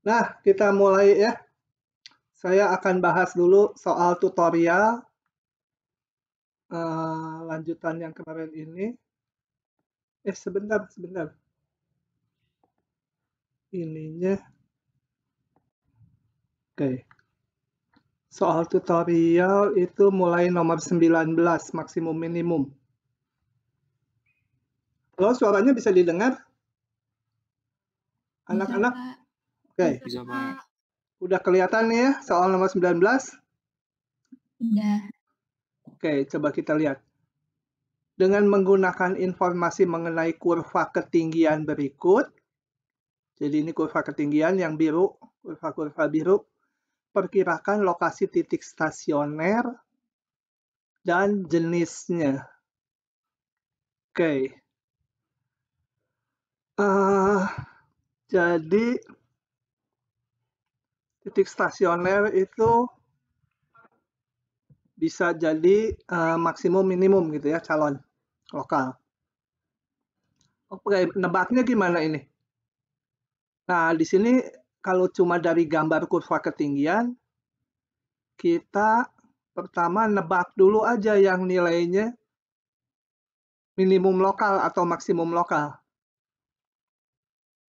Nah, kita mulai ya. Saya akan bahas dulu soal tutorial lanjutan yang kemarin ini. Sebentar. Ininya. Oke. Soal tutorial itu mulai nomor 19, maksimum minimum. Halo, suaranya bisa didengar? Anak-anak? Oke. Bisa, Pak. Udah kelihatan nih ya soal nomor 19? Udah. Oke, coba kita lihat. Dengan menggunakan informasi mengenai kurva ketinggian berikut, jadi ini kurva ketinggian yang biru, kurva-kurva biru, perkirakan lokasi titik stasioner dan jenisnya. Oke. Jadi titik stasioner itu bisa jadi maksimum minimum gitu ya, calon lokal. Oke, nebaknya gimana ini? Nah, di sini kalau cuma dari gambar kurva ketinggian, kita pertama nebak dulu aja yang nilainya minimum lokal atau maksimum lokal.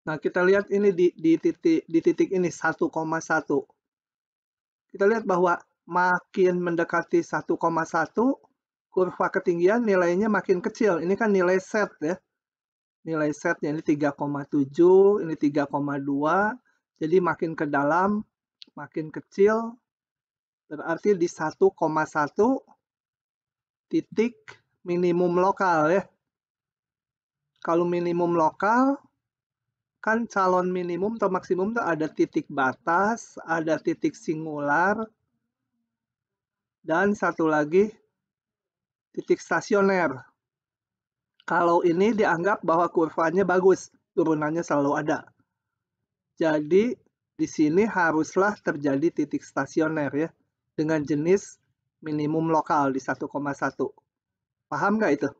Nah, kita lihat ini di titik ini 1,1. Kita lihat bahwa makin mendekati 1,1, kurva ketinggian nilainya makin kecil. Ini kan nilai set ya. Nilai setnya ini 3,7, ini 3,2. Jadi makin ke dalam, makin kecil. Berarti di 1,1 titik minimum lokal ya. Kalau minimum lokal, kan calon minimum atau maksimum itu ada titik batas, ada titik singular, dan satu lagi titik stasioner. Kalau ini dianggap bahwa kurvanya bagus, turunannya selalu ada. Jadi di sini haruslah terjadi titik stasioner ya, dengan jenis minimum lokal di 1,1. Paham nggak itu?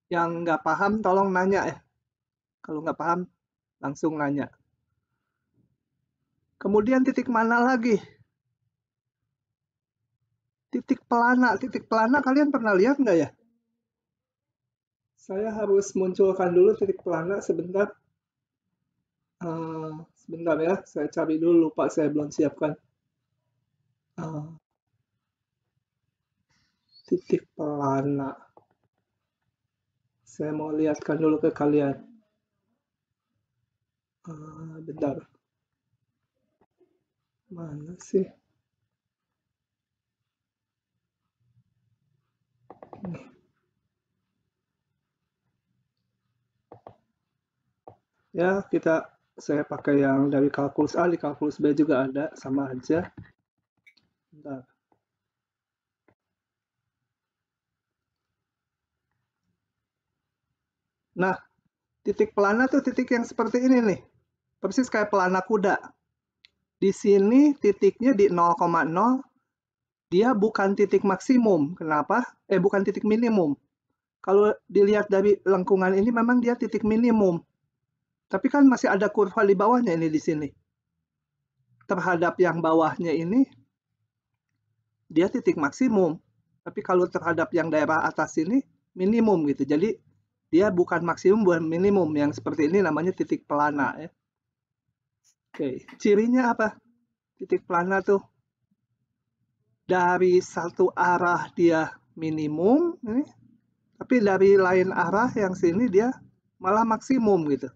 Yang nggak paham tolong nanya ya. Kalau nggak paham langsung nanya. Kemudian titik mana lagi? Titik pelana kalian pernah lihat nggak ya? Saya harus munculkan dulu titik pelana sebentar. Sebentar ya, saya cari dulu, lupa saya belum siapkan. Titik pelana. Saya mau lihatkan dulu ke kalian. Bentar. Mana sih? Ya, saya pakai yang dari kalkulus A, di kalkulus B juga ada, sama aja. Bentar. Nah, titik pelana tuh titik yang seperti ini nih. Persis kayak pelana kuda. Di sini titiknya di 0,0, dia bukan titik maksimum. Kenapa? Bukan titik minimum. Kalau dilihat dari lengkungan ini memang dia titik minimum. Tapi kan masih ada kurva di bawahnya ini di sini. Terhadap yang bawahnya ini, dia titik maksimum. Tapi kalau terhadap yang daerah atas ini, minimum gitu. Jadi dia bukan maksimum, bukan minimum. Yang seperti ini namanya titik pelana ya. Oke, cirinya apa? Titik pelana tuh dari satu arah dia minimum, tapi dari lain arah yang sini dia malah maksimum gitu.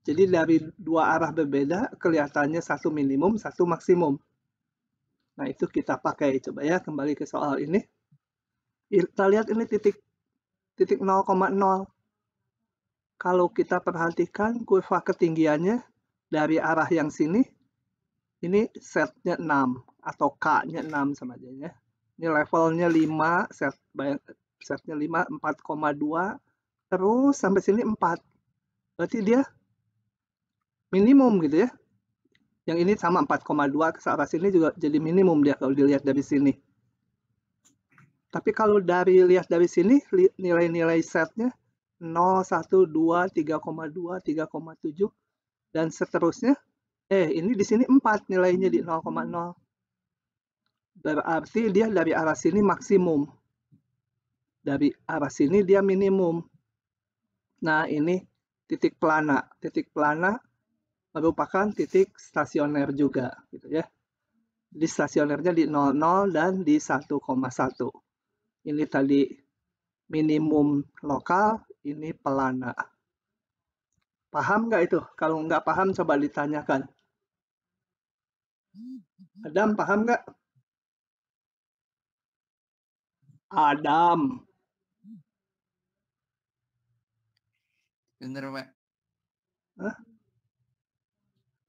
Jadi dari dua arah berbeda kelihatannya satu minimum, satu maksimum. Nah itu kita pakai, coba ya kembali ke soal ini. Kita lihat ini titik 0,0. Kalau kita perhatikan kurva ketinggiannya dari arah yang sini, ini setnya 6 atau K-nya 6 sama aja ya. Ini levelnya 5, setnya 5, 4,2, terus sampai sini 4. Berarti dia minimum gitu ya. Yang ini sama 4,2, ke arah sini juga jadi minimum dia kalau dilihat dari sini. Tapi kalau lihat dari sini, nilai-nilai setnya 0, 1, 2, 3,2, 3,7, dan seterusnya, Ini di sini 4 nilainya di 0,0. Berarti dia dari arah sini maksimum. Dari arah sini dia minimum. Nah, ini titik pelana. Titik pelana merupakan titik stasioner juga, gitu ya. Jadi stasionernya di 00 dan di 1,1. Ini tadi minimum lokal, ini pelana. Paham nggak itu? Kalau nggak paham, coba ditanyakan. Adam, paham nggak? Adam. Bener, Pak. Hah?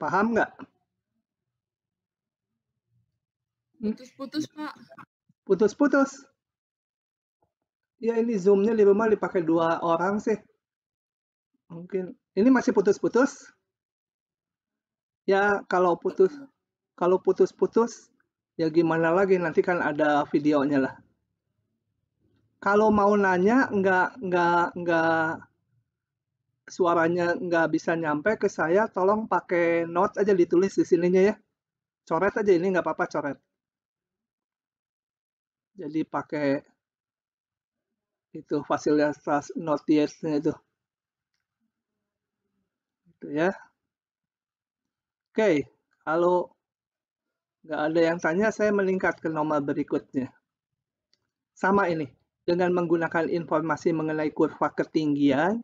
Paham nggak? Putus-putus, Pak. Putus-putus. Ya, ini Zoom-nya di rumah dipakai 2 orang sih. Mungkin. Ini masih putus-putus? Ya, kalau putus-putus, ya gimana lagi, nanti kan ada videonya lah. Kalau mau nanya, suaranya nggak bisa nyampe ke saya, tolong pakai note aja, ditulis di sininya ya. Coret aja, ini nggak apa-apa coret. Jadi pakai itu fasilitas notice-nya itu. Itu ya. Oke, kalau nggak ada yang tanya, saya meningkat ke nomor berikutnya. Sama ini, dengan menggunakan informasi mengenai kurva ketinggian,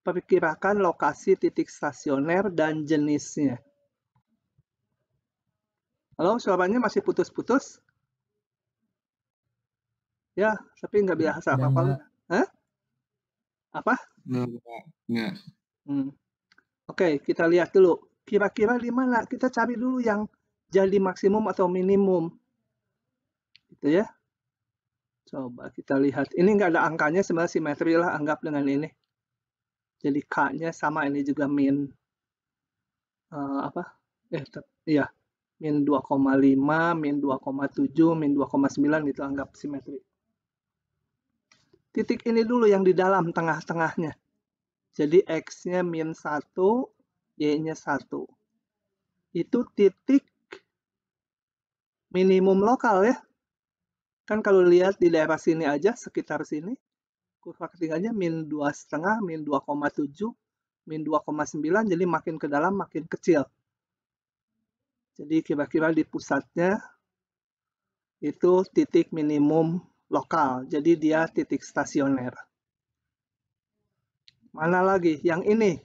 perkirakan lokasi titik stasioner dan jenisnya. Halo, suaranya masih putus-putus? Ya, tapi nggak biasa apa-apa. Hah? Apa? Nggak. Oke, kita lihat dulu. Kira-kira di mana? Kita cari dulu yang jadi maksimum atau minimum. Gitu ya. Coba kita lihat. Ini nggak ada angkanya, sebenarnya simetri lah, anggap dengan ini. Jadi K-nya sama, ini juga min iya, min 2,5, min 2,7, min 2,9 itu anggap simetri. Titik ini dulu yang di dalam tengah-tengahnya. Jadi X-nya min 1, Y-nya 1. Itu titik minimum lokal ya. Kan kalau lihat di daerah sini aja, sekitar sini, kurva ketinggiannya min 2,5, min 2,7, min 2,9, jadi makin ke dalam makin kecil. Jadi kira-kira di pusatnya itu titik minimum lokal, jadi dia titik stasioner. Mana lagi? Yang ini.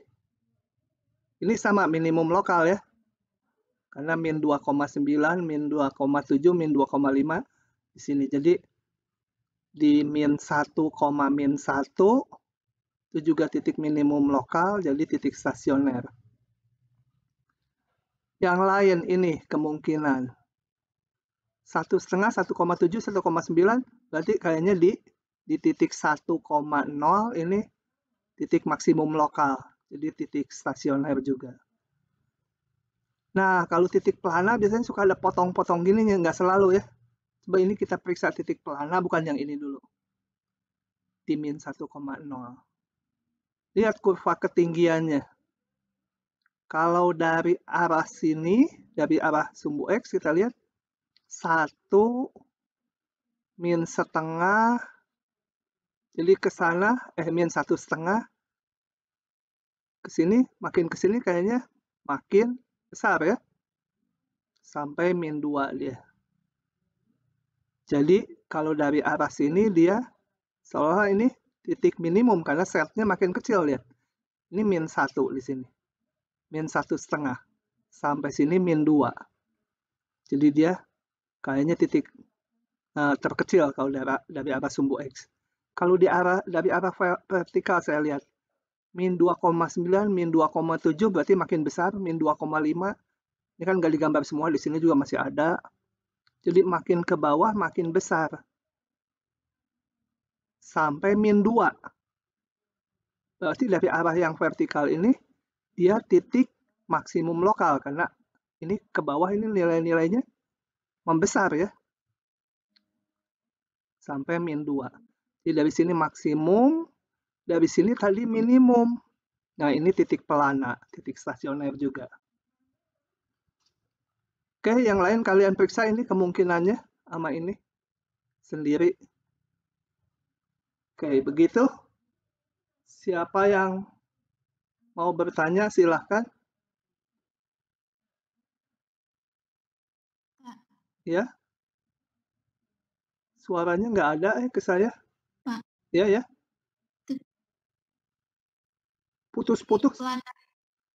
Ini sama minimum lokal ya. Karena min 2,9, min 2,7, min 2,5 di sini. Jadi di min 1, min 1 itu juga titik minimum lokal, jadi titik stasioner. Yang lain ini kemungkinan 1,5, 1,7, 1,9 berarti kayaknya di titik 1,0 ini titik maksimum lokal, jadi titik stasioner juga. Nah, kalau titik pelana biasanya suka ada potong-potong gini, nggak selalu ya. Coba ini kita periksa titik pelana, bukan yang ini dulu. Di min 1,0. Lihat kurva ketinggiannya. Kalau dari arah sini, dari arah sumbu X, kita lihat 1, min setengah, jadi ke sana, min 1,5, ke sini, makin ke sini kayaknya makin besar ya. Sampai min 2 dia. Jadi kalau dari arah sini dia seolah ini titik minimum karena setnya makin kecil, lihat. Ini min 1 di sini. Min 1,5. Sampai sini min 2. Jadi dia kayaknya titik terkecil kalau dari arah sumbu X. Kalau dari arah vertikal saya lihat min 2,9, min 2,7 berarti makin besar, min 2,5. Ini kan nggak digambar semua, di sini juga masih ada. Jadi makin ke bawah makin besar. Sampai min 2. Berarti dari arah yang vertikal ini, dia titik maksimum lokal. Karena ini ke bawah ini nilai-nilainya membesar ya. Sampai min 2. Jadi dari sini maksimum, dari sini tadi minimum. Nah ini titik pelana, titik stasioner juga. Oke, yang lain kalian periksa ini kemungkinannya sama ini sendiri. Oke, begitu. Siapa yang mau bertanya silahkan. Pak. Ya. Suaranya nggak ada ke saya. Pak. Ya, ya. Putus-putus.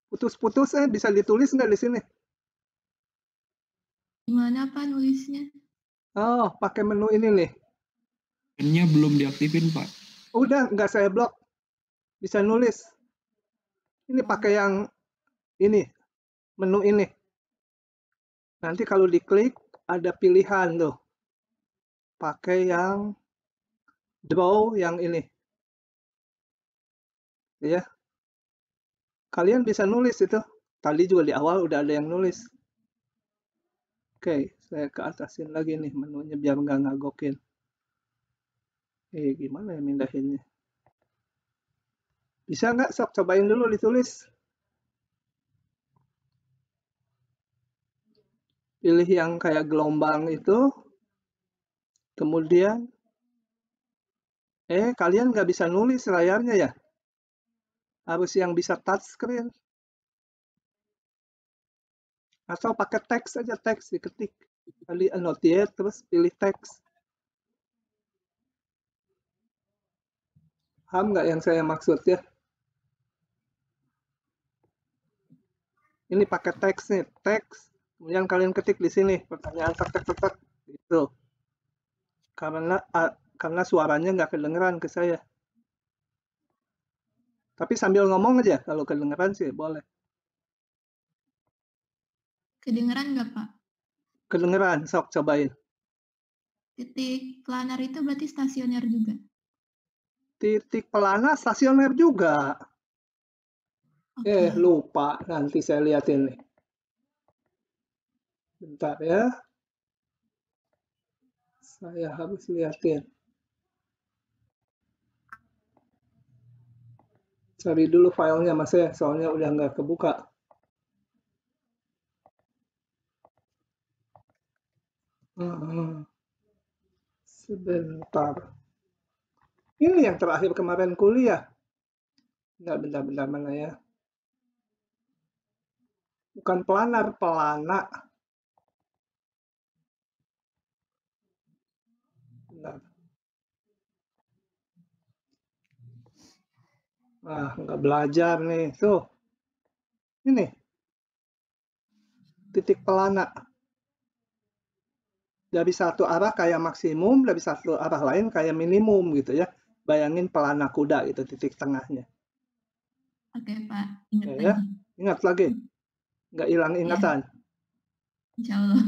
Putus-putus bisa ditulis nggak di sini? Gimana Pak nulisnya? Oh, pakai menu ini nih. Nya belum diaktifin, Pak. Udah, nggak saya blok. Bisa nulis. Ini pakai yang ini, menu ini. Nanti kalau diklik, ada pilihan tuh. Pakai yang draw yang ini. Ya. Kalian bisa nulis itu. Tadi juga di awal udah ada yang nulis. Oke, saya ke atasin lagi nih menunya biar nggak ngagokin. Gimana ya mindahinnya? Bisa nggak? Sok cobain dulu ditulis. Pilih yang kayak gelombang itu. Kemudian, kalian nggak bisa nulis layarnya ya? Harus yang bisa touchscreen. Atau pakai teks aja, teks diketik. Kali annotate, terus pilih teks. Paham nggak yang saya maksud ya? Ini pakai teks nih, teks. Kemudian kalian ketik di sini, pertanyaan tek gitu. Karena suaranya nggak kedengeran ke saya. Tapi sambil ngomong aja, kalau kedengeran sih boleh. Kedengeran nggak Pak? Kedengeran, sok cobain. Titik planar itu berarti stasioner juga? Titik pelana stasioner juga. Okay. Lupa, nanti saya liatin nih. Bentar ya. Saya harus liatin. Cari dulu filenya mas ya, soalnya udah nggak kebuka. Sebentar. Ini yang terakhir kemarin kuliah. Bentar, mana ya? Bukan planar, pelana. Bentar. Nggak belajar nih. Tuh. Ini. Titik pelana. Dari satu arah kayak maksimum, dari satu arah lain kayak minimum gitu ya. Bayangin pelana kuda itu titik tengahnya. Oke Pak, ingat lagi. Ya? Ingat lagi. Nggak hilang ingatan. Ya. Insya Allah.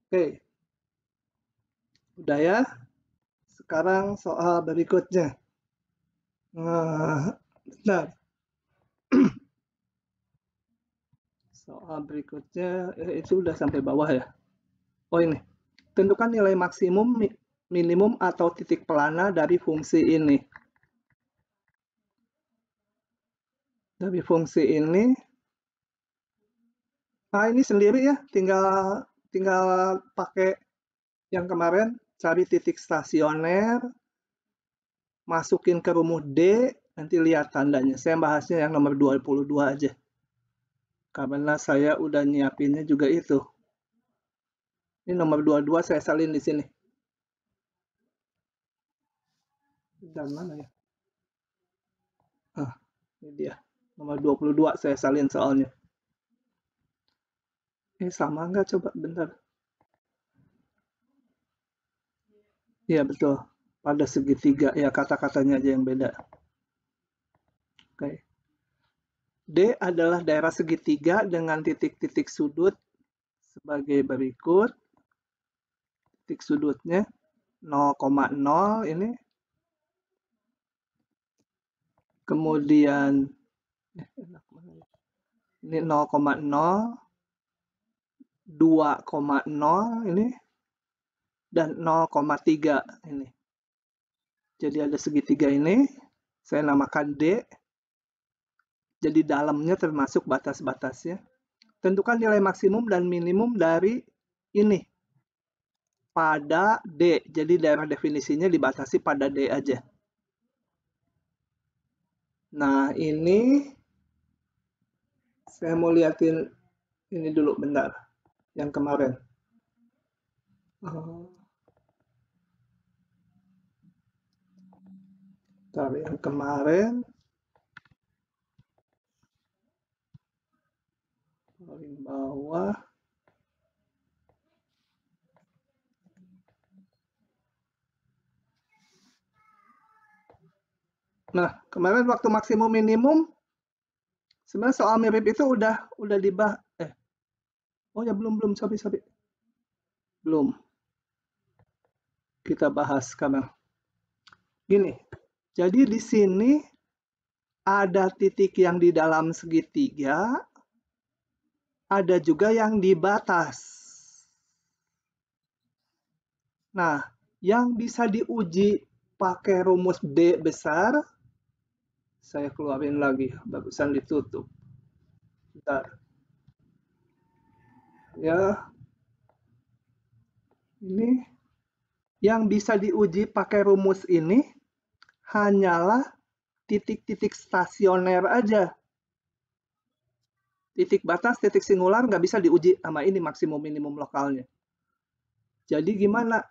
Oke. Udah ya. Sekarang soal berikutnya. Bentar. Soal berikutnya, itu udah sampai bawah ya. Oh ini, tentukan nilai maksimum, minimum, atau titik pelana dari fungsi ini. Dari fungsi ini, ini sendiri ya, tinggal pakai yang kemarin, cari titik stasioner, masukin ke rumus D, nanti lihat tandanya. Saya bahasnya yang nomor 22 aja. Karena saya udah nyiapinnya juga itu. Ini nomor 22 saya salin di sini. Dan mana ya? Ini dia. Nomor 22 saya salin soalnya. Sama nggak? Coba bentar. Iya betul. Pada segitiga. Ya kata-katanya aja yang beda. Oke. D adalah daerah segitiga dengan titik-titik sudut sebagai berikut. Titik sudutnya 0,0 ini. Kemudian ini 0,0, 2,0 ini, dan 0,3 ini. Jadi ada segitiga ini, saya namakan D. Jadi dalamnya termasuk batas-batasnya. tentukan nilai maksimum dan minimum dari ini pada D. Jadi daerah definisinya dibatasi pada D aja. Nah, ini saya mau liatin ini dulu bentar, yang kemarin. Yang kemarin paling bawah. Nah, kemarin waktu maksimum minimum sebenarnya soal mirip itu udah dibahas. Oh ya belum sorry. Belum. Kita bahas sekarang. Gini. Jadi di sini ada titik yang di dalam segitiga, ada juga yang di batas. Nah, yang bisa diuji pakai rumus D besar, saya keluarin lagi, bagusan ditutup. Bentar. Ya, ini yang bisa diuji pakai rumus ini hanyalah titik-titik stasioner aja. Titik batas, titik singular nggak bisa diuji sama ini maksimum minimum lokalnya. Jadi gimana?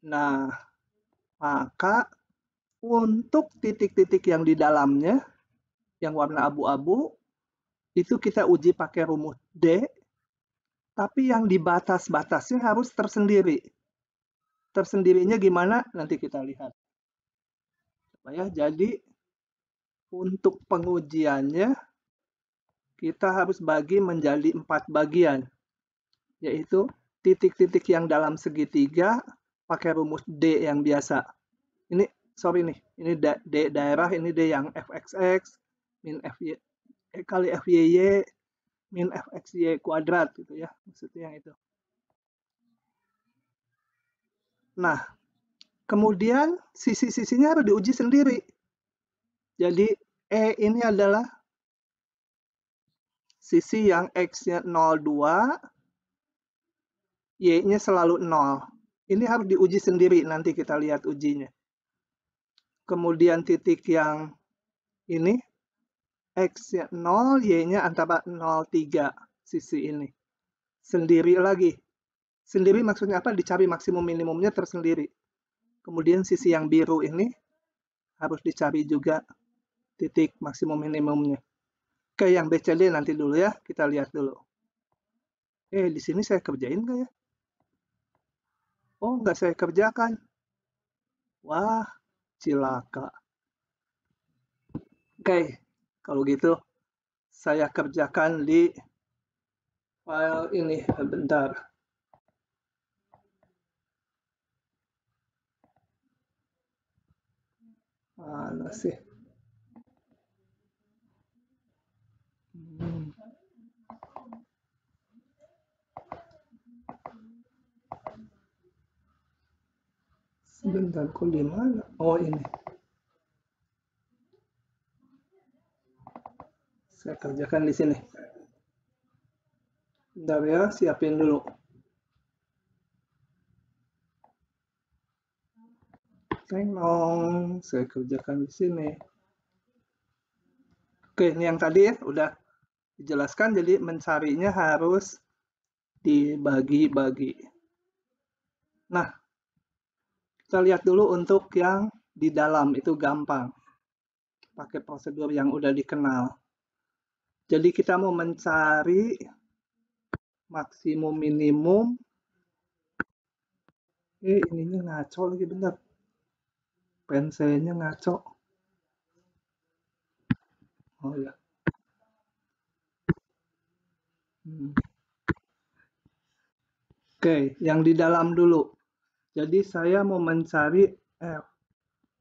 Nah, maka untuk titik-titik yang di dalamnya, yang warna abu-abu, itu kita uji pakai rumus D, tapi yang di batas-batasnya harus tersendiri. Tersendirinya gimana? Nanti kita lihat. Ya, jadi untuk pengujiannya, kita harus bagi menjadi 4 bagian, yaitu titik-titik yang dalam segitiga pakai rumus D yang biasa. Ini ini D daerah, ini D yang fxx min fy kali fyy min fxy kuadrat gitu ya, maksudnya yang itu. Nah, kemudian sisi-sisinya harus diuji sendiri. Jadi E ini adalah sisi yang X-nya 0,2, Y-nya selalu 0. Ini harus diuji sendiri, nanti kita lihat ujinya. Kemudian titik yang ini, X-nya 0, Y-nya antara 0,3 sisi ini. Sendiri lagi. Sendiri maksudnya apa? Dicari maksimum minimumnya tersendiri. Kemudian sisi yang biru ini harus dicari juga titik maksimum minimumnya. Oke, yang BCD nanti dulu ya, kita lihat dulu. Di sini saya kerjain nggak ya? Oh, nggak saya kerjakan. Wah, cilaka. Oke, kalau gitu saya kerjakan di file ini. Bentar. Mana sih? Sebentar, kok di mana? Oh, ini. Saya kerjakan di sini. Bentar ya, siapin dulu. Tenong, saya kerjakan di sini. Oke, ini yang tadi ya, udah dijelaskan. Jadi mencarinya harus dibagi-bagi. Nah, kita lihat dulu untuk yang di dalam, itu gampang. Pakai prosedur yang udah dikenal. Jadi kita mau mencari maksimum minimum. Ininya ngaco lagi, bentar. Penselnya ngaco. Oh ya. Oke, yang di dalam dulu. Jadi saya mau mencari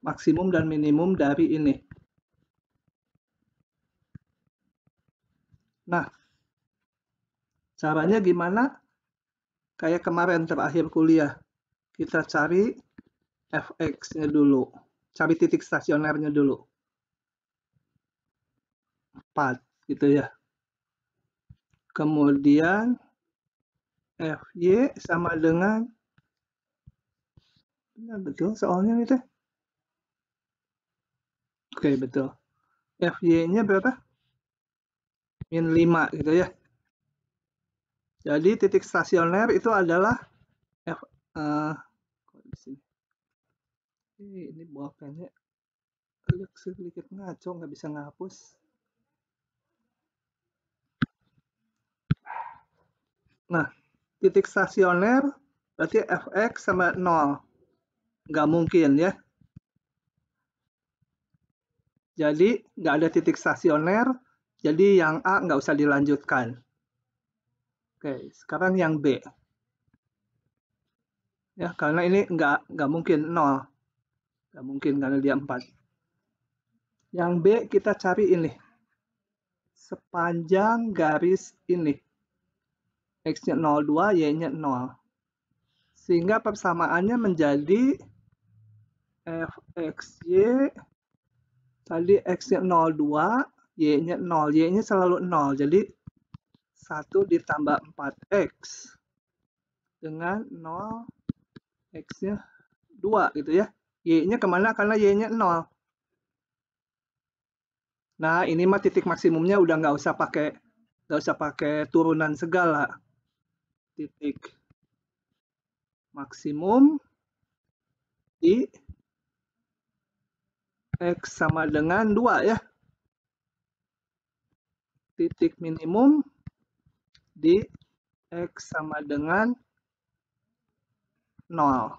maksimum dan minimum dari ini. Nah, caranya gimana? Kayak kemarin terakhir kuliah. Kita cari fx-nya dulu. Cari titik stasionernya dulu. 4, gitu ya. Kemudian FY sama dengan, benar betul soalnya itu. Oke, betul. FY-nya berapa? Min 5 gitu ya. Jadi titik stasioner itu adalah di sini. Ini bolpennya sedikit ngaco, nggak bisa ngapus. Nah, titik stasioner berarti Fx sama 0. Nggak mungkin ya. Jadi nggak ada titik stasioner, jadi yang A nggak usah dilanjutkan. Oke, sekarang yang B. Ya, karena ini nggak mungkin 0. Nggak mungkin karena dia 4. Yang B kita cari ini. Sepanjang garis ini. X-nya 0,2, Y-nya 0. Sehingga persamaannya menjadi Fxy tadi X-nya 0,2, Y-nya 0. Y-nya selalu 0. Jadi 1 ditambah 4X dengan 0, X-nya 2 gitu ya. Y-nya kemana? Karena Y-nya 0. Nah, ini mah titik maksimumnya udah nggak usah pakai turunan segala. Titik maksimum di X sama dengan 2 ya. Titik minimum di X sama dengan 0.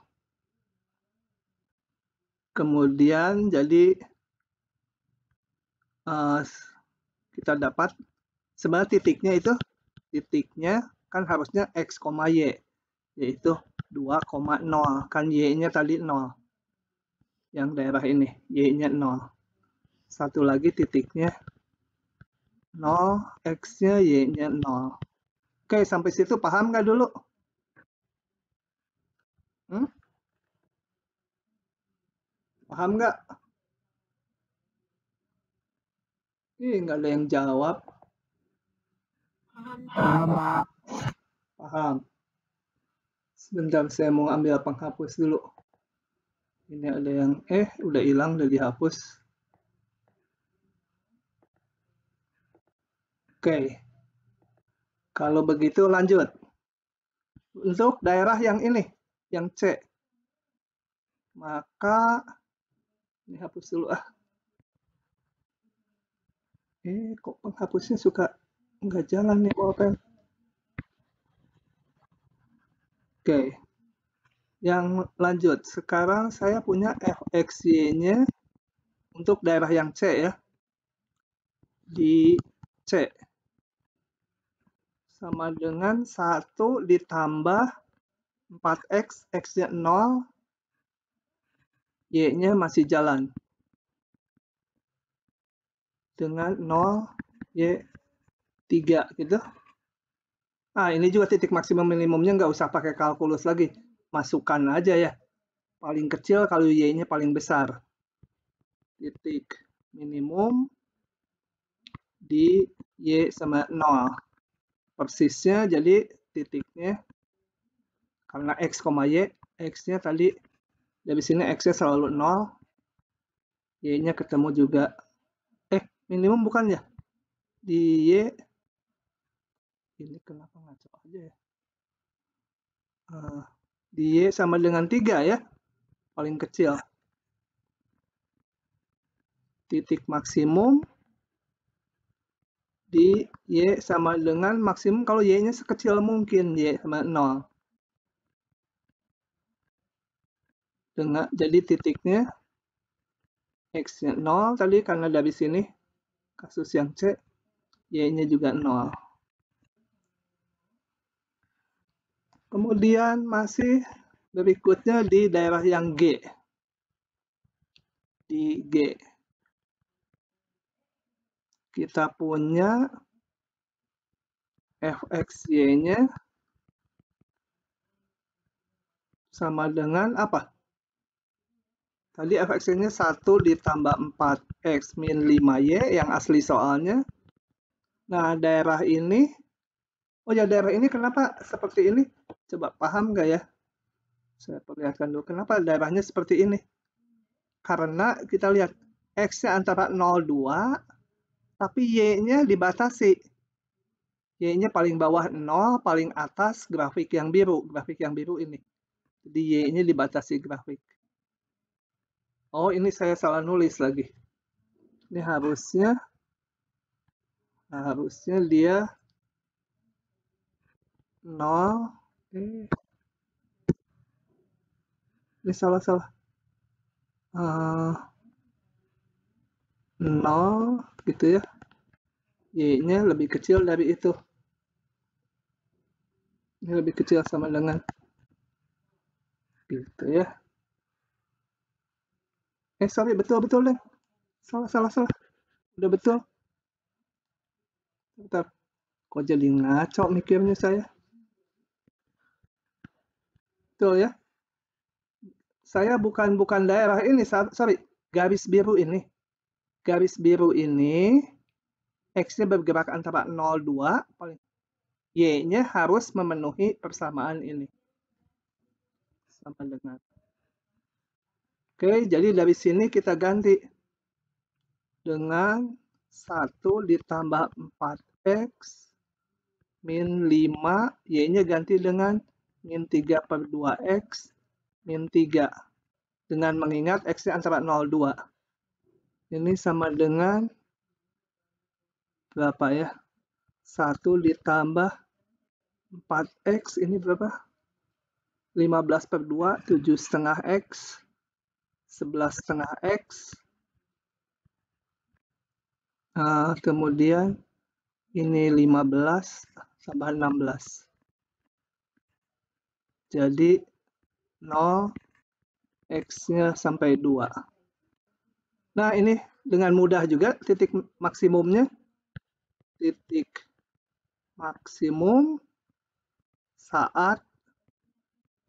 Kemudian jadi kita dapat sebenarnya titiknya kan harusnya X, Y, yaitu 2,0. Kan Y-nya tadi 0. Yang daerah ini, Y-nya 0. Satu lagi titiknya 0, X-nya, Y-nya 0. Oke, sampai situ paham nggak dulu? Paham nggak? Nggak ada yang jawab. Paham. Paham. Sebentar, saya mau ambil penghapus dulu. Ini ada yang udah hilang, udah dihapus. Oke. Kalau begitu lanjut. Untuk daerah yang ini, yang C. Maka ini hapus dulu kok penghapusnya suka nggak jalan nih bolpen. Oke. Yang lanjut, sekarang saya punya Fxy-nya untuk daerah yang C ya. Di C. Sama dengan 1 ditambah 4X, X-nya 0, Y-nya masih jalan. Dengan 0, Y 3 gitu. Ini juga titik maksimum minimumnya nggak usah pakai kalkulus lagi. Masukkan aja ya. Paling kecil kalau Y-nya paling besar. Titik minimum di Y sama 0. Persisnya jadi titiknya karena X, Y, X-nya tadi dari sini X-nya selalu 0. Y-nya ketemu juga. Minimum bukan ya? Di Y. Ini kenapa ngaco aja ya? Di Y sama dengan 3 ya. Paling kecil. Titik maksimum di Y sama dengan maksimum kalau Y-nya sekecil mungkin. Y sama 0. Jadi titiknya X-nya 0 tadi karena dari sini. Kasus yang C, Y-nya juga 0. Kemudian masih berikutnya di daerah yang G. Di G. Kita punya Fxy-nya sama dengan apa? Tadi Fxy-nya 1 ditambah 4X min 5Y yang asli soalnya. Nah, daerah ini Oh ya, daerah ini kenapa seperti ini? Coba paham nggak ya? Saya perlihatkan dulu kenapa daerahnya seperti ini. Karena kita lihat X-nya antara 0,2, tapi Y-nya dibatasi. Y-nya paling bawah 0, paling atas grafik yang biru ini. Jadi Y-nya dibatasi grafik. Oh, ini saya salah nulis lagi. Ini harusnya dia 0. Ini salah. 0 gitu ya. Y-nya lebih kecil dari itu. Ini lebih kecil sama dengan gitu ya. Sorry, betul deh. Salah. Udah betul. Bentar. Kok jadi ngaco mikirnya saya? Betul ya. Saya bukan daerah ini, sorry. Garis biru ini. Garis biru ini X-nya bergerak antara 0,2, Y-nya harus memenuhi persamaan ini. Sama dengan. Oke, jadi dari sini kita ganti dengan 1 ditambah 4X min 5, Y-nya ganti dengan min 3/2X min 3. Dengan mengingat X-nya antara 0,2. Ini sama dengan berapa ya? 1 ditambah 4X, ini berapa? 15/2, 7,5X, 11,5X. Kemudian ini 15 tambah 16. Jadi 0, X-nya sampai 2. Nah, ini dengan mudah juga titik maksimumnya. Titik maksimum saat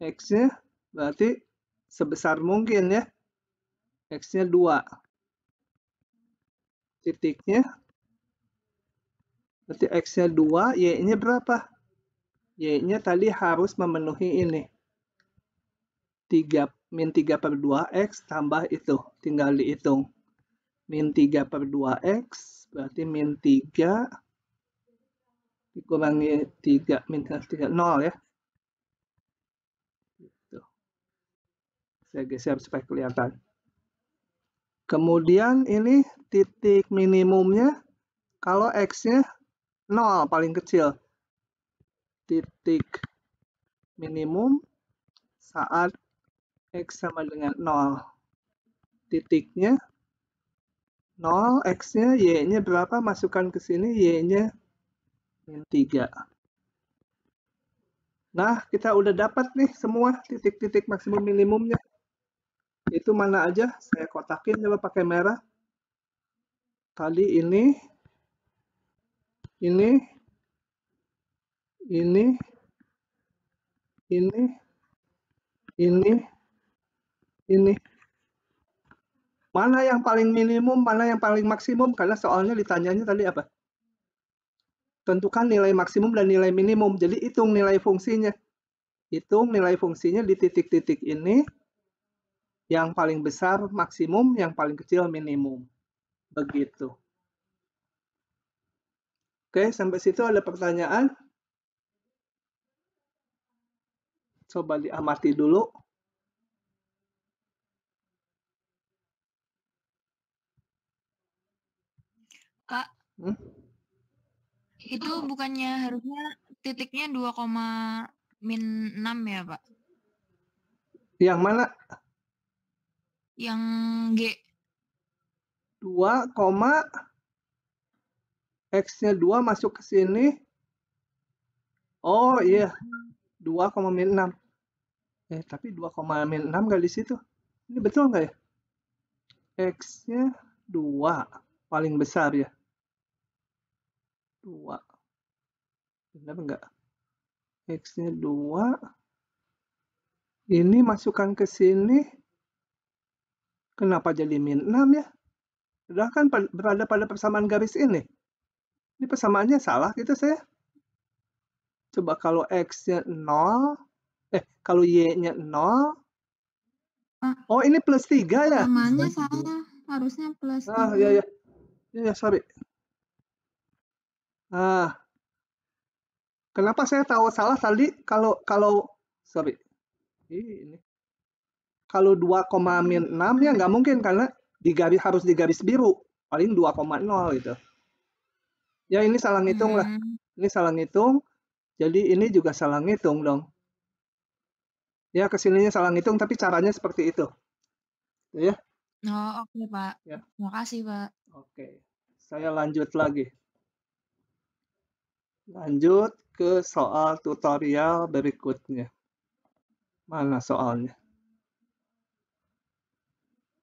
X-nya berarti sebesar mungkin ya. X-nya 2. Titiknya berarti X-nya 2, Y-nya berapa? Y-nya tadi harus memenuhi ini. Min 3/2X tambah itu. Tinggal dihitung. Min 3/2X berarti min 3 dikurangi 3 min 3, 0 ya. Gitu. Saya geser supaya kelihatan. Kemudian ini titik minimumnya kalau X-nya 0 paling kecil. Titik minimum saat X sama dengan 0. Titiknya 0, X-nya, Y-nya berapa? Masukkan ke sini, Y-nya min 3. Nah, kita udah dapat nih semua titik-titik maksimum minimumnya. Itu mana aja? Saya kotakin coba pakai merah. Tadi ini, ini. Mana yang paling minimum, mana yang paling maksimum? Karena soalnya ditanyanya tadi apa? Tentukan nilai maksimum dan nilai minimum. Jadi hitung nilai fungsinya. Hitung nilai fungsinya di titik-titik ini. Yang paling besar maksimum, yang paling kecil minimum. Begitu. Oke, sampai situ ada pertanyaan? Coba diamati dulu. Kak, itu bukannya harusnya titiknya 2,-6 ya, Pak? Yang mana? Yang G. 2, X-nya 2 masuk ke sini. Oh iya, 2,-6. Tapi 2,-6 nggak di situ. Ini betul nggak ya? X-nya 2, paling besar ya. 2. Benar nggak? X-nya 2. Ini masukkan ke sini. Kenapa jadi min 6 ya? Sudah kan berada pada persamaan garis ini. Ini persamaannya salah gitu saya. Coba kalau X-nya 0, kalau Y-nya 0. Pak. Oh, ini plus 3 ya? Namanya salah, harusnya plus 3. Ya, sorry. Nah, kenapa saya tahu salah tadi kalau sorry. Ini. Kalau 2,6 ya nggak mungkin karena harus digaris biru. Paling 2,0 gitu. Ya, ini salah ngitung lah. Ini salah ngitung. Jadi ini juga salah ngitung dong. Ya, kesininya salah ngitung tapi caranya seperti itu. Ya. Oh, oke, Pak. Ya. Terima kasih, Pak. Oke. Saya lanjut lagi. Lanjut ke soal tutorial berikutnya. Mana soalnya?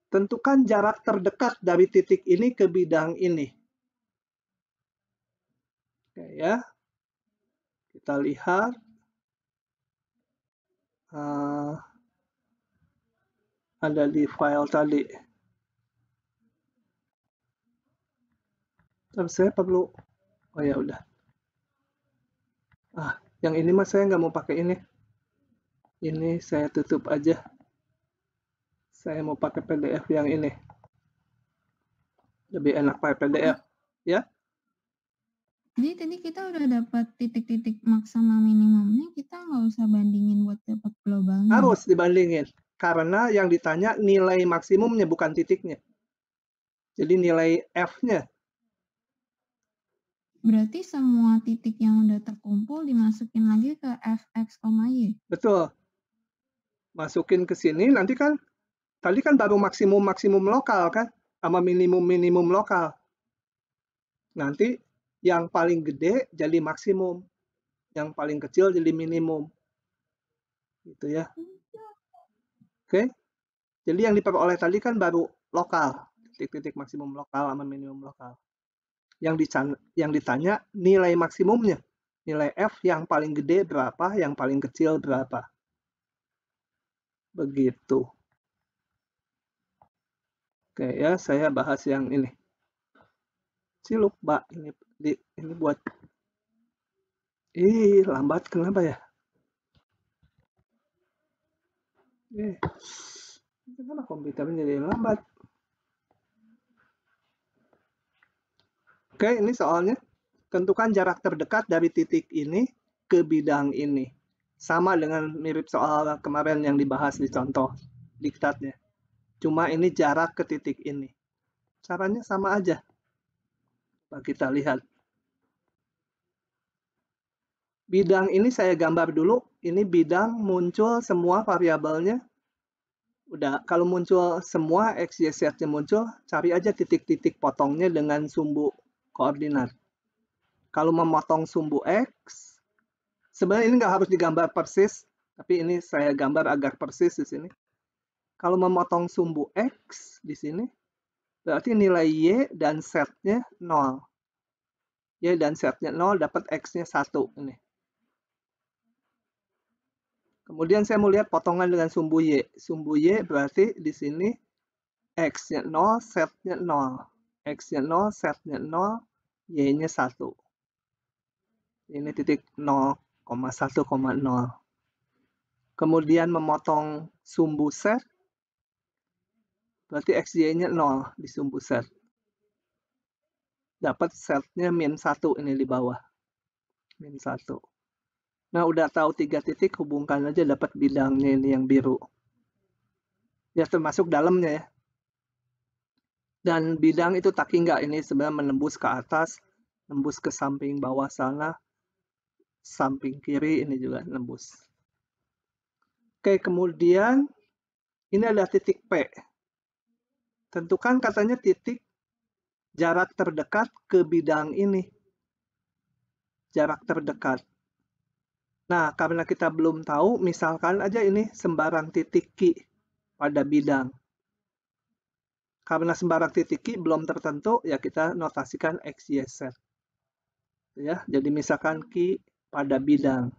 Tentukan jarak terdekat dari titik ini ke bidang ini. Oke ya. Kita lihat. Ada di file tadi. Tapi saya perlu. Oh ya udah. Yang ini mas saya nggak mau pakai ini. Ini saya tutup aja. Saya mau pakai PDF yang ini. Lebih enak pakai PDF. Ya. Jadi tadi kita udah dapat titik-titik maks sama minimumnya, kita nggak usah bandingin buat dapat globalnya. Harus dibandingin. Karena yang ditanya nilai maksimumnya bukan titiknya. Jadi nilai F-nya. Berarti semua titik yang udah terkumpul dimasukin lagi ke Fx, Y. Betul. Masukin ke sini, nanti kan tadi kan baru maksimum lokal kan, sama minimum lokal. Nanti yang paling gede jadi maksimum, yang paling kecil jadi minimum. Gitu ya. Oke. Jadi yang diperoleh tadi kan baru lokal, titik-titik maksimum lokal sama minimum lokal. Yang ditanya nilai maksimumnya, nilai F yang paling gede berapa, yang paling kecil berapa. Begitu. Oke ya, saya bahas yang ini. Lupa ini buat. Lambat kenapa ya? Kenapa komputernya jadi lambat? Oke, ini soalnya. Tentukan jarak terdekat dari titik ini ke bidang ini. Sama dengan mirip soal kemarin yang dibahas di contoh diktatnya. Cuma ini jarak ke titik ini. Caranya sama aja. Coba kita lihat. Bidang ini saya gambar dulu. Ini bidang muncul semua variabelnya. Udah, kalau muncul semua X, Y, Z-nya muncul, cari aja titik-titik potongnya dengan sumbu koordinat. Kalau memotong sumbu X, sebenarnya ini nggak harus digambar persis, tapi ini saya gambar agar persis di sini. Kalau memotong sumbu X di sini, berarti nilai Y dan Z-nya 0. Y dan Z-nya 0, dapat X-nya 1. Ini. Kemudian saya mau lihat potongan dengan sumbu Y. Sumbu Y berarti di sini X-nya 0, Z-nya 0. X-nya 0, Z-nya 0, Y-nya 1. Ini titik 0,1,0. Kemudian memotong sumbu Z, berarti XY-nya 0 di sumbu Z. Dapat Z-nya min 1 ini di bawah. Min 1. Nah, udah tahu 3 titik, hubungkan aja dapat bidangnya ini yang biru. Ya, termasuk dalamnya ya. Dan bidang itu taki nggak, ini sebenarnya menembus ke atas, nembus ke samping bawah sana, samping kiri ini juga nembus. Oke, kemudian ini ada titik P. Tentukan katanya titik jarak terdekat ke bidang ini. Jarak terdekat. Nah, karena kita belum tahu, misalkan aja ini sembarang titik Q pada bidang. Karena sembarang titik Q belum tertentu, ya kita notasikan X, Y, Z. Ya, jadi misalkan Q pada bidang.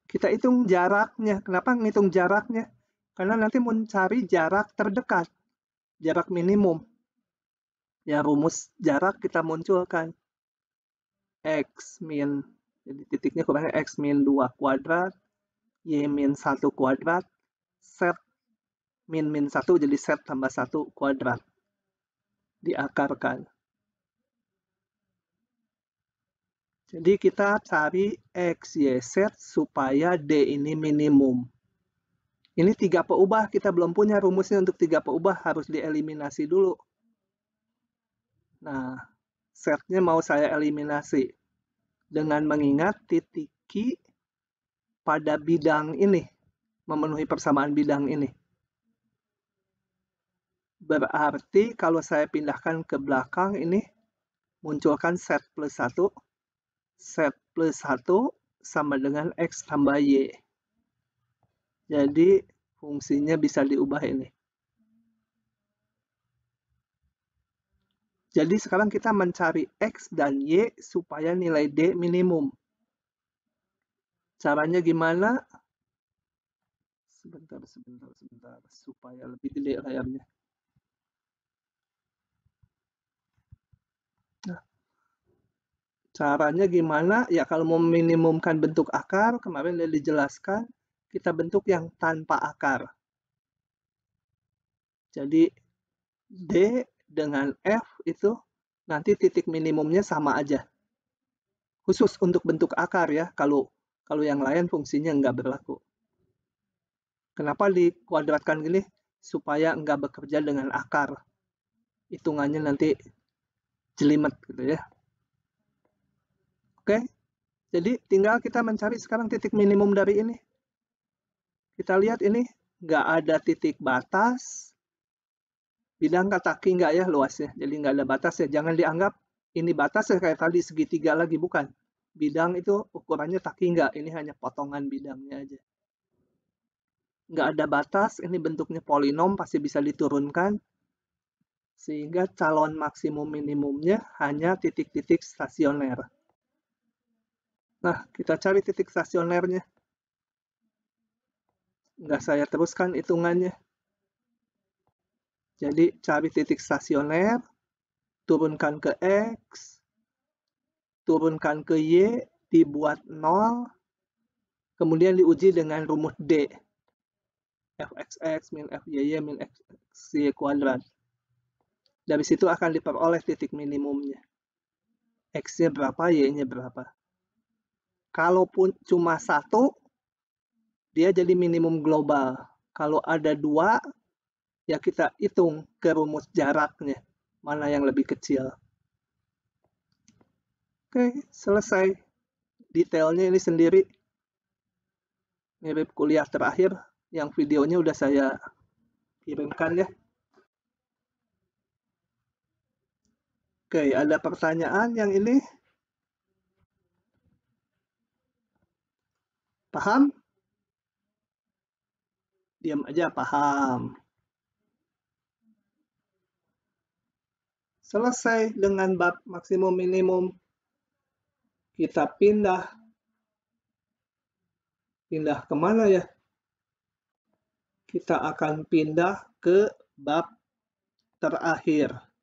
Kita hitung jaraknya. Kenapa ngitung jaraknya? Karena nanti mencari jarak terdekat. Jarak minimum. Ya, rumus jarak kita munculkan. X min Jadi titiknya kurangnya X min 2 kuadrat, Y min 1 kuadrat, set min 1, jadi set tambah 1 kuadrat. Diakarkan. Jadi kita cari X, Y, Z supaya D ini minimum. Ini 3 peubah, kita belum punya rumusnya untuk 3 peubah, harus dieliminasi dulu. Nah, setnya mau saya eliminasi dengan mengingat titik Q pada bidang ini, memenuhi persamaan bidang ini. Berarti kalau saya pindahkan ke belakang ini, munculkan set plus 1, set plus 1 sama dengan X tambah Y. Jadi fungsinya bisa diubah ini. Jadi sekarang kita mencari X dan Y supaya nilai D minimum. Caranya gimana? Sebentar, supaya lebih gede layarnya. Nah, caranya gimana? Ya kalau mau meminimumkan bentuk akar, kemarin udah dijelaskan, kita bentuk yang tanpa akar. Jadi D dengan F itu nanti titik minimumnya sama aja. Khusus untuk bentuk akar ya, kalau yang lain fungsinya nggak berlaku. Kenapa dikuadratkan gini? Supaya nggak bekerja dengan akar. Hitungannya nanti jelimet gitu ya. Oke, jadi tinggal kita mencari sekarang titik minimum dari ini. Kita lihat ini nggak ada titik batas. Bidang kaki nggak ya luasnya, jadi nggak ada batas ya. Jangan dianggap ini batas ya kayak tadi segitiga lagi, bukan. Bidang itu ukurannya kaki nggak, ini hanya potongan bidangnya aja. Nggak ada batas, ini bentuknya polinom, pasti bisa diturunkan. Sehingga calon maksimum minimumnya hanya titik-titik stasioner. Nah, kita cari titik stasionernya. Nggak saya teruskan hitungannya. Jadi cari titik stasioner, turunkan ke X, turunkan ke Y, dibuat 0, kemudian diuji dengan rumus D. Fxx min Fyy min Xy kuadrat. Dari situ akan diperoleh titik minimumnya. X-nya berapa, Y-nya berapa. Kalaupun cuma 1, dia jadi minimum global. Kalau ada 2, ya kita hitung ke rumus jaraknya. Mana yang lebih kecil. Oke, selesai. Detailnya ini sendiri. Mirip kuliah terakhir. Yang videonya udah saya kirimkan ya. Oke, ada pertanyaan yang ini? Paham? Diam aja, paham. Selesai dengan bab maksimum minimum. Kita pindah kemana ya? Kita akan pindah ke bab terakhir.